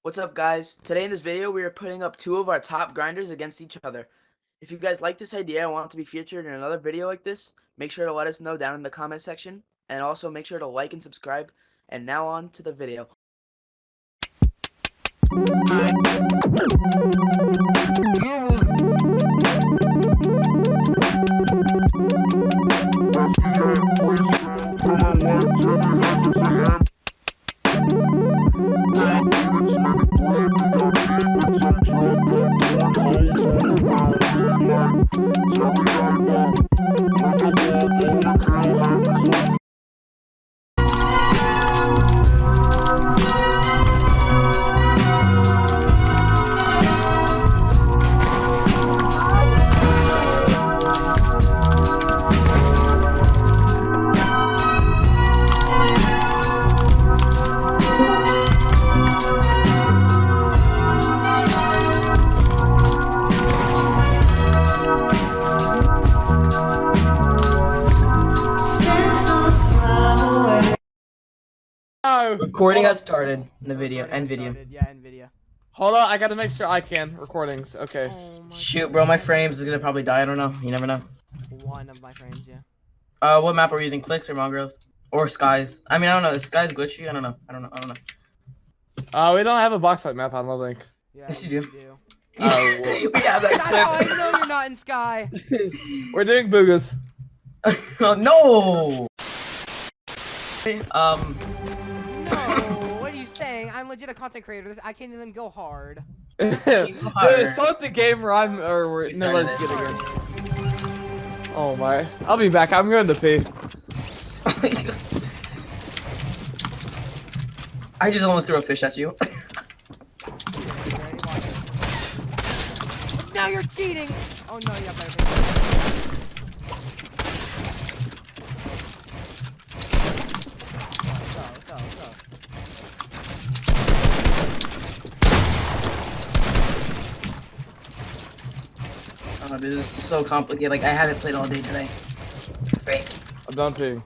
What's up, guys? Today in this video we are putting up two of our top grinders against each other. If you guys like this idea and want it to be featured in another video like this, make sure to let us know down in the comment section, and also make sure to like and subscribe. And now on to the video. Recording has started in the video. End video. Yeah, end video. Hold on, I gotta make sure I can. Recordings, okay. Oh Shoot, bro, my frames is gonna probably die. I don't know. You never know. One of my frames, yeah. What map are we using? Clicks or Mongrels? Or Skies? I mean, I don't know. Is Skies glitchy? I don't know. I don't know. We don't have a Boxfight map on the link. Yeah, Yes, you do. Oh, well. We have That's how I that know you're not in Sky. We're doing boogas. clip. Oh, no! No, what are you saying? I'm legit a content creator. I can't even go hard. Dude, start the game or we're no, let's get it again. Oh my. I'll be back. I'm going to pee. I just almost threw a fish at you. Now you're cheating! Oh no, you got better. Go. Oh, this is so complicated. Like, I haven't played all day today. It's great. I'm done peeing.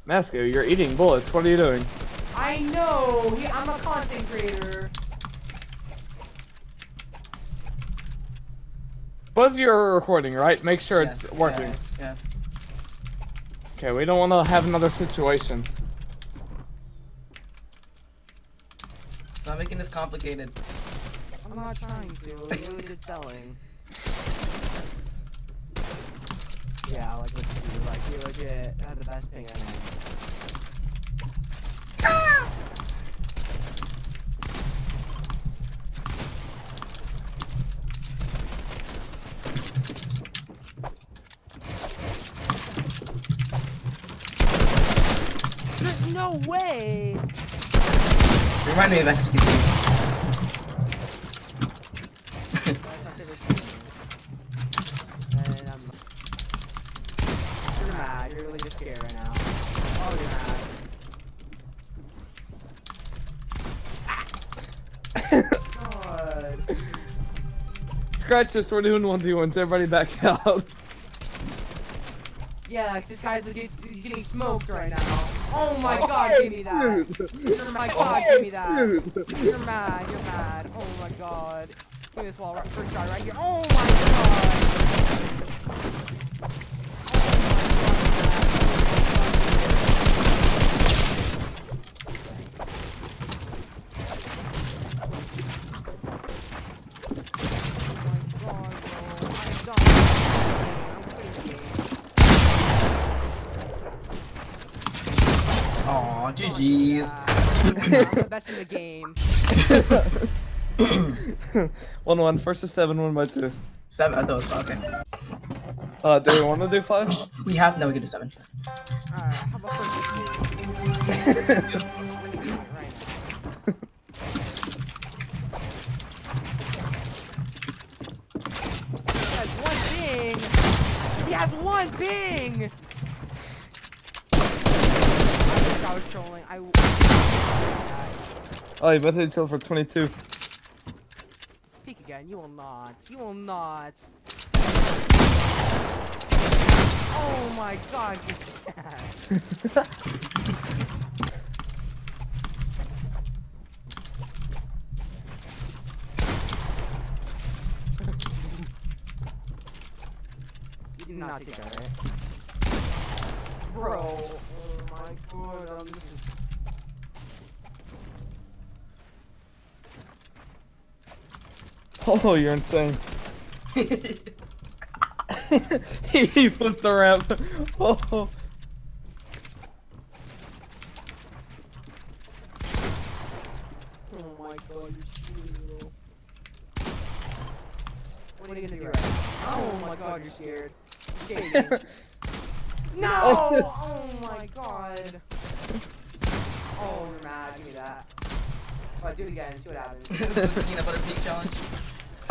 Masco, you're eating bullets. What are you doing? I know! I'm a content creator. Both of you are recording, right? Make sure it's working. Yes. Okay, we don't want to have another situation. Stop making this complicated. I'm not trying to. You're really good selling. Yeah, like what you do. Like, you legit had the best ping I know. There's no way! Remind me of execution. You're mad. You're really just scared right now. Oh, you're mad. God. Scratch this, we're doing 1v1s. Everybody back out. Yeah, this guy's getting smoked right now. Oh my god, give me that. Oh my god, give me that. You're mad. Oh my god. Give me this wall, first shot right here. Oh my god. Aw, GG's. I'm the best in the game. 1-1, first to 7, 1x2. 7, I thought it was okay. Do we want to do 5? We have, no, we can do 7. Alright, how about first to 2? Right now. He has one ping! I was trolling. Oh, you both hit each other for 22. Peek again. You will not. You will not. Oh my god. You did not take that, right? Bro. Oh my god. This is... Oh, you're insane. He flipped the ramp. Oh. Oh my god, you're cheating, bro. What are you gonna do right now? Oh my god, you're scared. No! Oh my god. Oh, you're mad. Give me that. Oh, do it again. See what happens. This is the peanut butter peak challenge.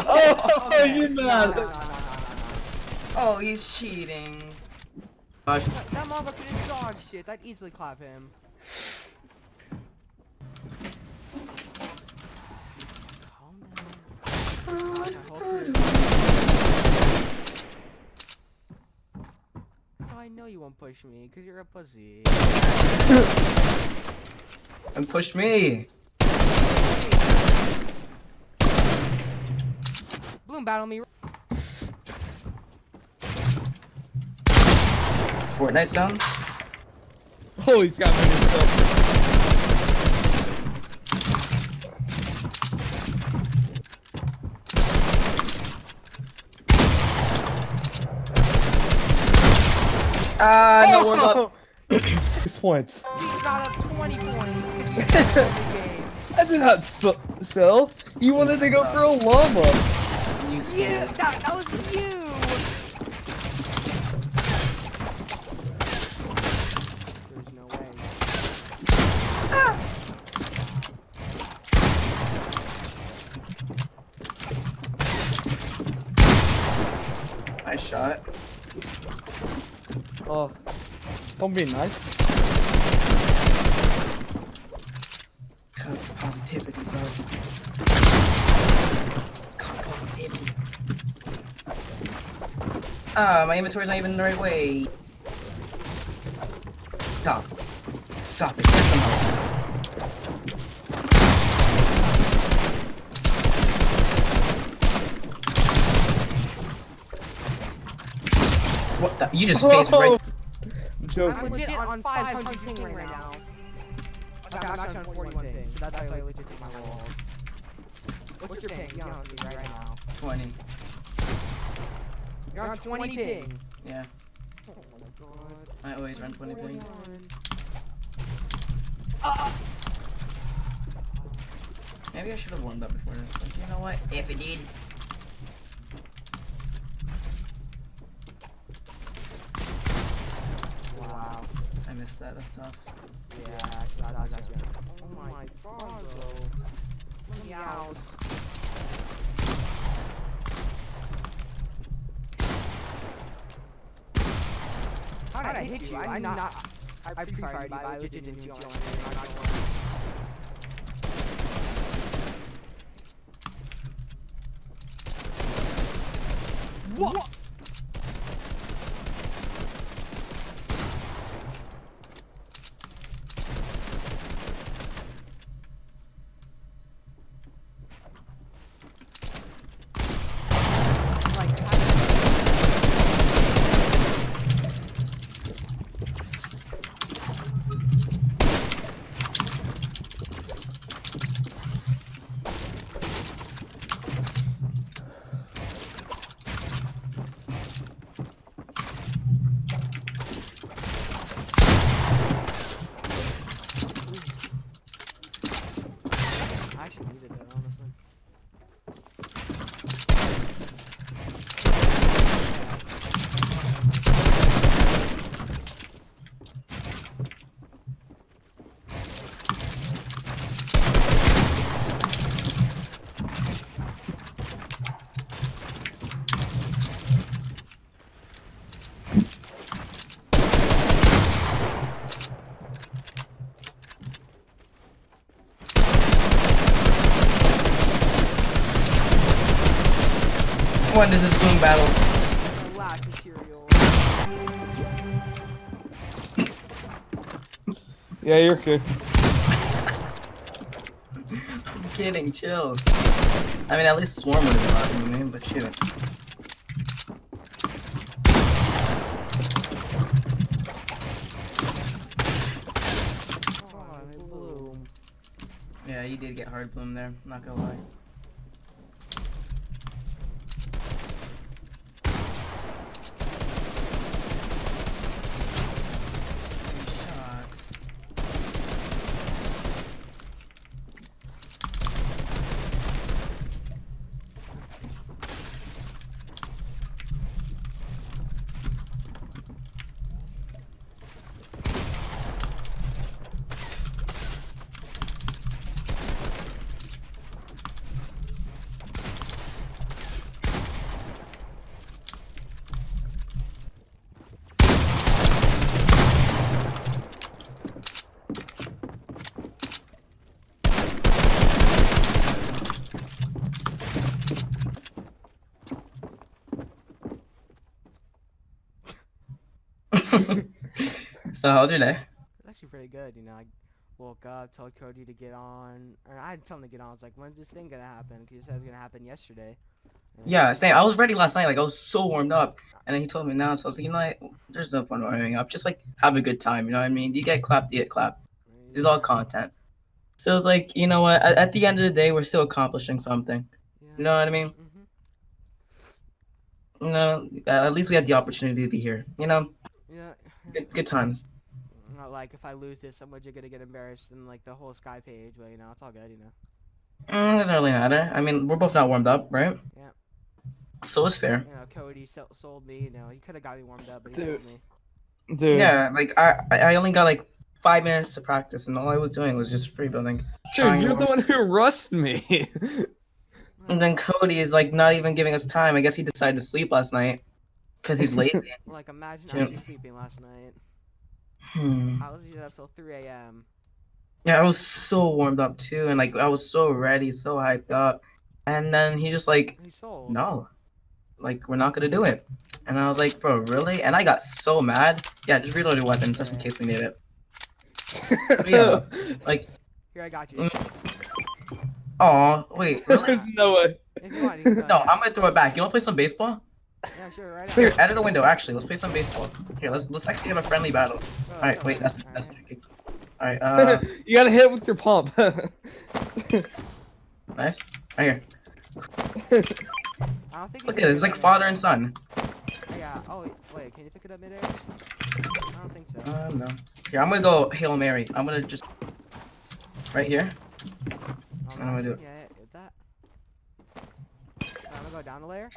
Oh, Okay. you're No, mad. no. Oh, he's cheating. That motherfucker is dog shit. I'd easily clap him. Calm down. I know you won't push me, cause you're a pussy. And push me. Bloom, battle me. Fortnite sound. Oh, he's got me himself. No warm up. 6 points. We got up 20 points because you won the game. I did not sell. You wanted to go for a llama. You You, see. that was you. There's no way. Nice shot. Oh, don't be nice. Cause positivity, bro. It's called positivity. Ah, my inventory's not even the right way. Stop. Stop it. Get some help. What the? You just phased right. I'm joking. I'm legit on 500 ping right now. Okay, I'm actually on 41 ping, so that's why I legit take my walls. What's your ping? Be honest with me right now. 20. You're on 20 ping. Yeah. Oh my god. I always run 20 ping. 41. Maybe I should have warmed up before this. Like, you know what? If it did. Wow. I missed that. That's tough. Yeah, that was actually. Oh my god, bro. Let me out. How did I hit you? I'm not. I pre-fired you, but I legit didn't see you on anything. I'm not going. What? I actually needed that, honestly. When does this boom battle? The last material. Yeah, you're cooked. I'm kidding, chill. I mean, at least Swarm would have allowed me, but shoot. Oh, I bloom. Yeah, you did get hard bloom there, not gonna lie. Shucks. So how was your day? It's actually pretty good, you know. I woke up, told Cody to get on, or I had something to get on. I was like, when's this thing gonna happen? Because he said it was gonna happen yesterday. And Yeah, same. I was ready last night. Like I was so warmed up, and then he told me now. So I was like, you know what? There's no point warming up. Just like have a good time. You know what I mean? You get clapped, you get clapped. It's all content. So it's like, you know what? At the end of the day, we're still accomplishing something. Yeah. You know what I mean? Mm-hmm. You know, at least we had the opportunity to be here. You know, Yeah. good times. Not like if I lose this, so much you're gonna get embarrassed in like the whole Sky page, but you know, it's all good, you know. Doesn't really matter. I mean, we're both not warmed up, right? Yeah. So it's fair. You know, Cody sold me, you know, he could have got me warmed up, but he Dude. sold me. Dude. Yeah, like I only got like 5 minutes to practice, and all I was doing was just free building. Dude, trying you're to- the one who rushed me. And then Cody is like not even giving us time. I guess he decided to sleep last night because he's lazy. Like, imagine Yeah. actually sleeping last night. I was usually up till 3 a.m. Yeah, I was so warmed up too, and like I was so ready, so hyped up, and then he just like, He sold. no, like we're not gonna do it. And I was like, bro, really? And I got so mad. Yeah, just reload your weapons just in case we need it. Yeah, like, Here, I got you. oh wait, really? There's no way. If you want, you can go No, ahead. I'm gonna throw it back. You wanna play some baseball? Yeah, sure, right Here, edit a window. Actually, let's play some baseball. Here, let's actually have a friendly battle. Go, All right, go wait, ahead. that's Alright. tricky. All right, You gotta hit with your pump. nice. Right here. I don't think Look you at can it. It's like pick it father up. and son. Yeah. Oh wait, can you pick it up midair? I don't think so. No. Here, I'm gonna go Hail Mary. I'm gonna just right here. Oh, I'm gonna do it. Yeah, hit that. I'm gonna go down a layer.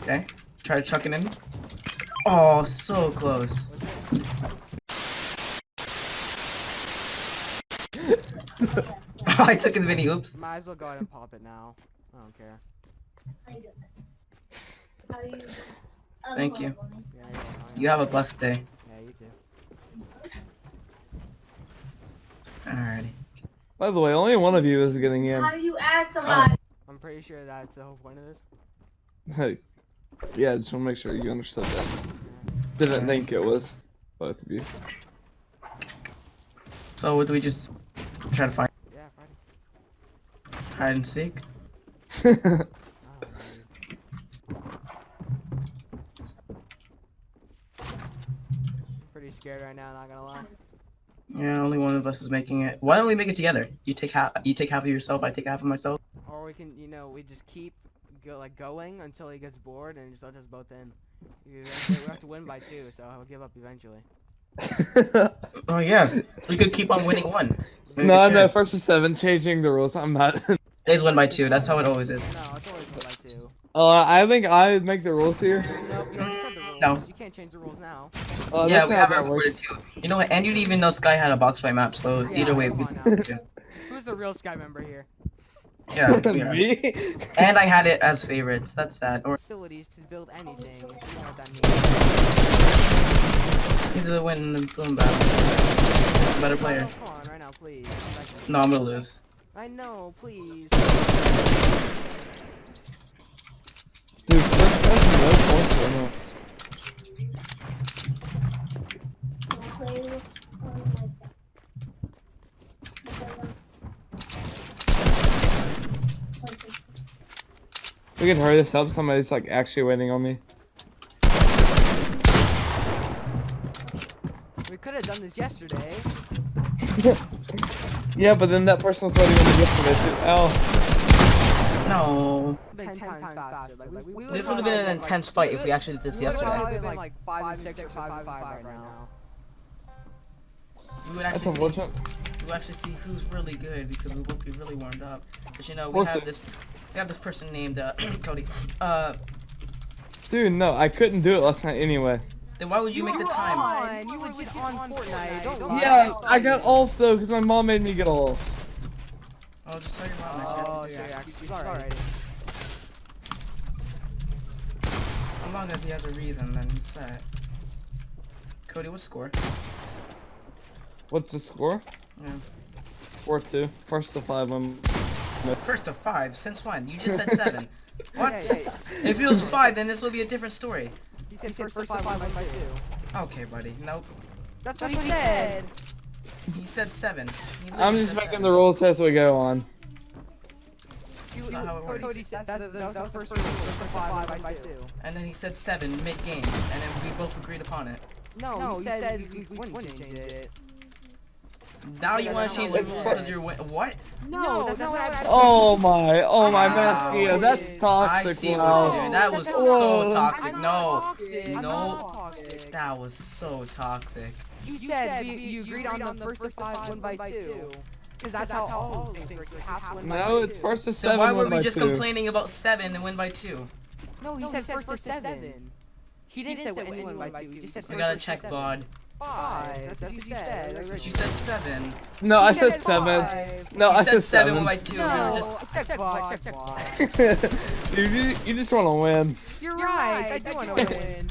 Okay. Try to chuck it in. Oh, so close. I took his mini. Oops. Might as well go ahead and pop it now. I don't care. Thank you. Yeah, yeah, fine. You have a blessed day. Yeah, you too. Alrighty. By the way, only one of you is getting in. How do you add somebody? I'm pretty sure that's the whole point of this. Hey. Yeah, just want to make sure you understood that. Didn't think it was both of you. So what do we just try to find? Yeah, fine. Hide and seek? Oh, pretty scared right now, not gonna lie. Yeah, only one of us is making it. Why don't we make it together? You take half of yourself, I take half of myself. Or we can, you know, we just keep going until he gets bored and just let us both in. We have to win by 2, so I'll give up eventually. Oh yeah. We could keep on winning one. Maybe we No, should. no, first to 7, changing the rules. I'm not. It is win by 2, that's how it always is. No, it's always win by 2. I think I make the rules here. Nope, you already said the rules. No. You can't change the rules now. Oh, Yeah, that's we not have how it that recorded works. too. You know what? And you didn't even know Sky had a Boxfight map, so Yeah, either way, come we, on now. yeah. Who's the real Sky member here? Yeah, we are. Me? And I had it as favorites. That's sad. Or Facilities to build anything. If you know what that means. he's the win in the boom battle. Just a better player. Oh, come on, right now, please. Come back to me. No, I'm gonna lose. I know, please. Dude, first has no points or no. Play with one like that. We can hurry this up. Somebody's like actually waiting on me. We could have done this yesterday. Yeah, but then that person was waiting on me yesterday too. Ow. No. 10 times faster. Like, This would have been an intense fight if we actually did this yesterday. We would have been like 5 and 6 or 5 and 5 right now. We would That's actually see, unfortunate. we'll actually see who's really good because we both be really warmed up. But you know, we What's have it? this person named Cody. Dude, no, I couldn't do it last night anyway. Then why would you make the time? You were legit on Fortnite. Don't lie. Yeah, I got off though because my mom made me get off. Oh, just tell your mom that you have to do that. She's alright. As long as he has a reason, then he's set. Cody, what's score? What's the score? Yeah. 4-2. First to 5. First of 5. Since when? You just said 7. What? If it was 5, then this would be a different story. He said first to 5 1 by 2. Okay, buddy. Nope. That's what he said. He said 7. I'm just making the rules as we go on. That's not how it works. Cody said that was the first to 5 1 by 2. And then he said 7 mid-game, and then we both agreed upon it. No, you said when you changed it. Now you want to change the rules because you're what? No, that's not what I Oh my Wow. Maskia, that's toxic. I see what wow. you're doing. That was That's so not toxic. I'm No, not toxic. I'm no, not toxic. that was so toxic. You said you agreed on the first to 5 1 by 2. Because that's how all things work. You have to win by No, 2. it's first to Then 7. why were 1 we by just 2. complaining about 7 and win by 2? No, he said first to 7. He didn't say anyone by 2. He just said We first gotta to check 7. VOD. 5. That's what you said. She said 7. No, I He said 7. 5. No, I He said said 7 7. by 2. We were No, just. check VOD. Check VOD. Dude, you just want to win. You're right. I do want to win.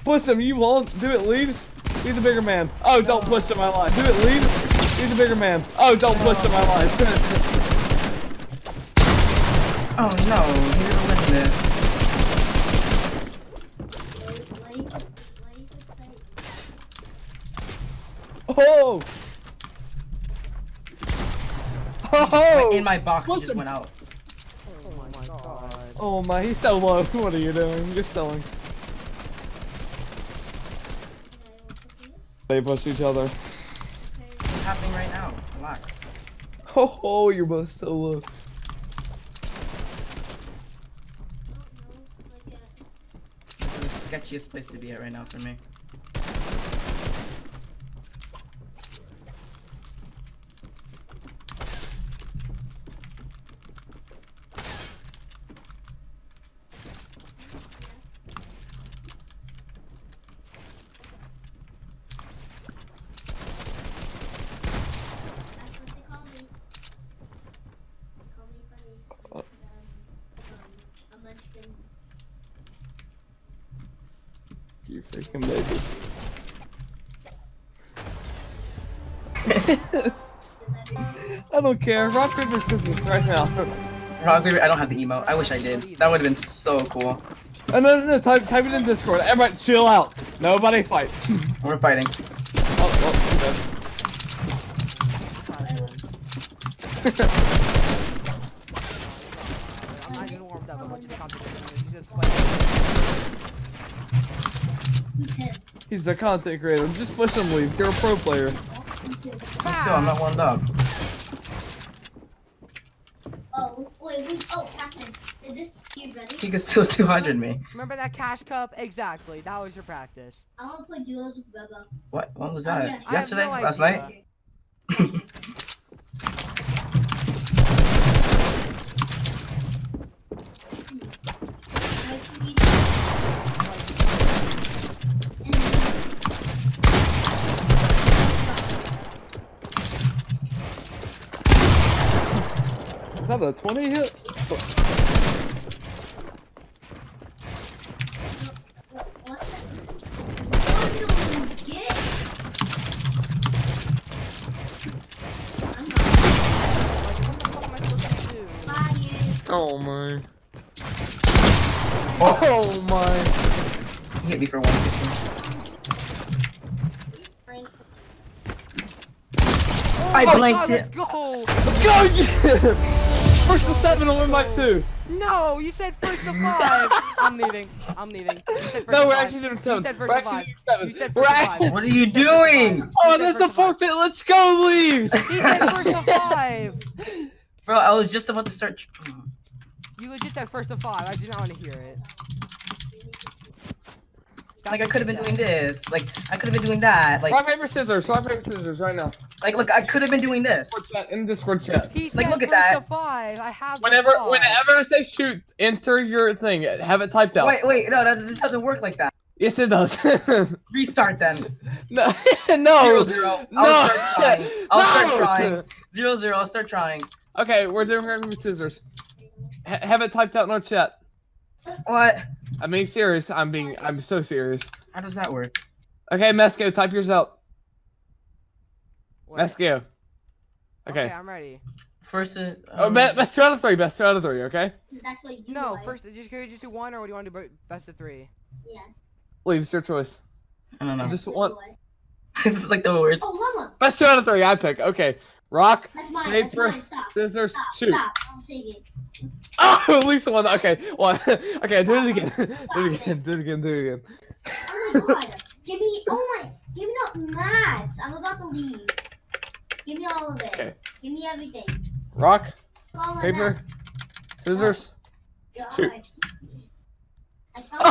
Push him, you won't. Do it, leaves. Be the bigger man. Oh, don't push him, I lied. Do it, leaves. Be the bigger man. Oh, don't push him, I lied. Oh no, you're gonna win this. Oh! Oh! In my box, he Push just him. went out. Oh my god. Oh my, he's so low. What are you doing? You're selling. They push each other. What's happening right now? Relax. Oh, you're both so low. This is the sketchiest place to be at right now for me. You freaking baby. I don't care. Rock, paper, scissors right now. Rock, paper, I don't have the emote. I wish I did. That would have been so cool. No, type it in Discord. Everybody chill out. Nobody fight. We're fighting. I'm not even warmed up. I'm watching the competition. He's just like, He's a content creator. Just push him, leaves. You're a pro player. So I'm not warmed up. Oh, wait, Captain, is this you ready? He could still 200 me. remember that cash cup? Exactly. That was your practice. I want to play duos with Bubba. What? When was Oh, that? yeah. I have Yesterday? no Last idea. night? Is that a 20 hit? Oh my. Oh my. He hit me for 150. I blanked it. Let's go. Let's go! First to 7 will win by 2. No, you said first to 5. I'm leaving. You said first No, to we're 5. actually doing You 7. said first We're to 5. actually doing 7. You said We're first to actually. 5. What are you doing? Oh, said that's the first to 5. forfeit. Let's go, leaves. He said first to 5. Bro, I was just about to start. You legit said first to 5. I did not want to hear it. Like, I could have been doing this. Like, I could have been doing that. Like, Rock, paper, scissors. Rock, paper, scissors right now. like, look, I could have been doing this. Discord chat, in the Discord chat. He said Like, look at first that. to 5. I have Whenever the pod. I say shoot, enter your thing. Have it typed out. Wait, no, that doesn't work like that. Yes, it does. Restart then. No, no. 0-0. No. I'll start trying. I'll start No. trying. 0-0. I'll start trying. Okay, we're doing rock, paper, scissors. Have it typed out in our chat. What? I'm being serious. I'm so serious. How does that work? Okay, Mesco, type yours out. Wait. Mesco. Okay, Okay. I'm ready. First is. Oh, best 2 out of 3. Best 2 out of 3. Okay. That's what you No, like. first, can we just do 1 or do you want to do best of 3? Yeah. Leave, it's your choice. I don't know. Just That's one. what you like. This is like the worst. Oh, mama. Best 2 out of 3. I pick. Okay. Rock, That's mine. paper, That's mine. Stop. scissors, Stop. shoot. Stop. I'll take it. Oh, at least one. Okay, one. Okay, do it again. Do it again. Do it again. Do it again. Oh my god. Give me. Oh my. Give me the mats. I'm about to leave. Give me all of it. Okay. Give me everything. Rock, All of paper, that. scissors. God. shoot. I found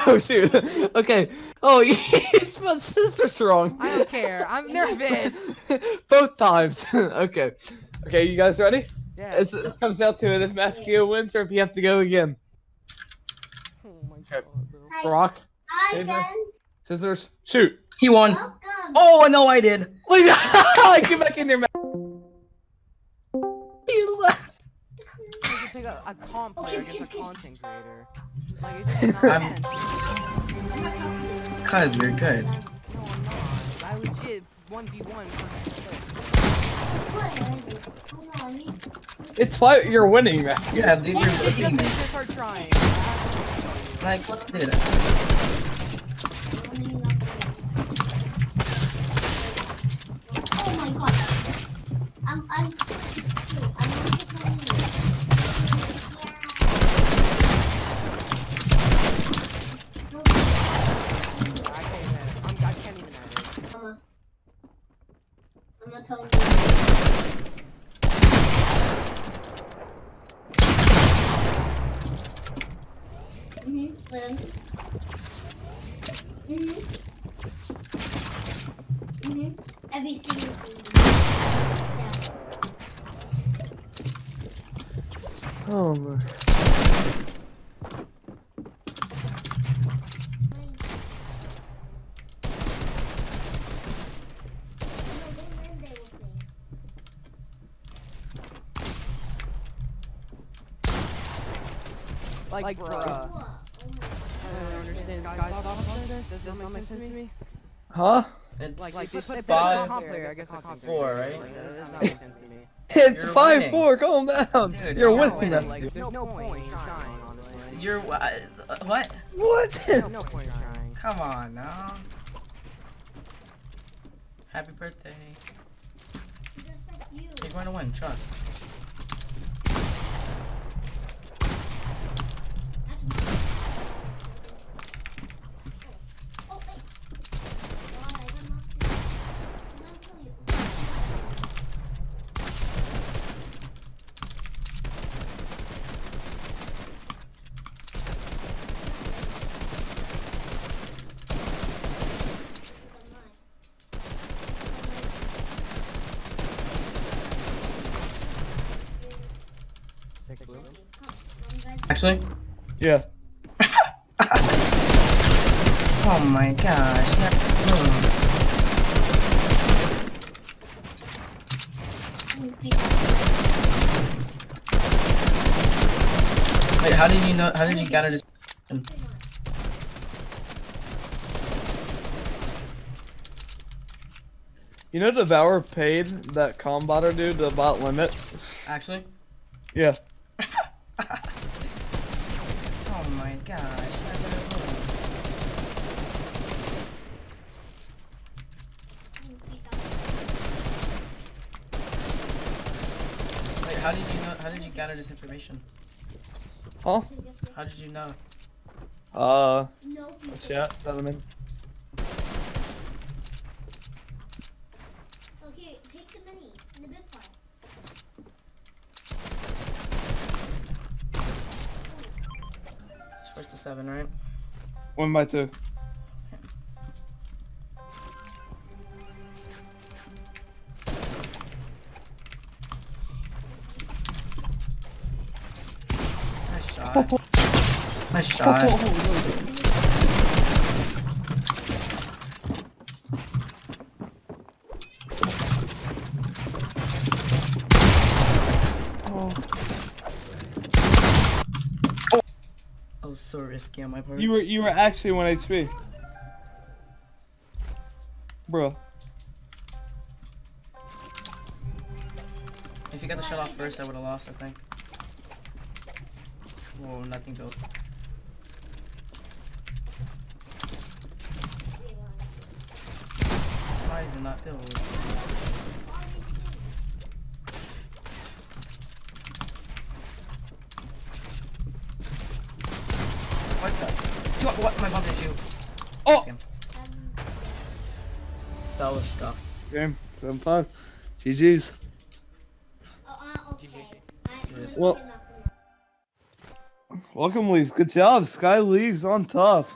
Oh, shoot. Okay. Oh, you spelled scissors wrong. I don't care. I'm nervous. Both times. Okay. Okay, you guys ready? Yeah. It comes down to it if Mascio wins or if you have to go again. Oh my god, bro. Rock, Hi, paper. friends. scissors, shoot. He won. Welcome. Oh, no, I did. Wait, get back in there, man. He left. I just pick a comp player kids, against a kids. content creator. Like, it's just not I'm- sense. Cause you're good. No, I'm not. I legit 1v1 for Hold on. It's 5. You're winning, Mascio. Yeah, dude, you're Just beating me. start trying. Like, what did it? Oh my god. I'm not I can't even edit. I'm not telling you. Limbs. Every single season. Yeah. Oh my. Like bruh. I don't understand Sky's Does that make sense to me? Huh? It's Like just put five, a comp player against a comp player. 4, right? Like, that does not make sense to me. It's You're 5-4. Calm down. Dude, You're you're winning, winning. Mascio. Like, there's no point in trying, honestly. You're what? What? No point in trying. Come on now. Happy birthday. Just like you. You're going to win. Trust. That's mine. Oh, wait. God, I got knocked out. I'm gonna kill you. Actually. Yeah. Oh my gosh. Yeah. Wait, how did you know? How did you gather this? You know Devour paid that combatter dude the bot limit? Actually. Yeah. Oh my gosh. I better win. Wait, how did you know? How did you gather this information? Huh? How did you know? No people. Chat, Cinnamon. Okay, take the mini and the big part. It's first to 7, right? 1 by 2. Nice shot. Nice shot. Oh, so risky on my part. You were actually 1 HP. Bro. If you got the shot off first, I would have lost, I think. Whoa, nothing built. Why is it not built? What the? What? My bomb did you? Oh! That was tough. Game. 7-5. GG's. Okay. Yes. Well, welcome, Leaves. Good job. Sky Leaves on top.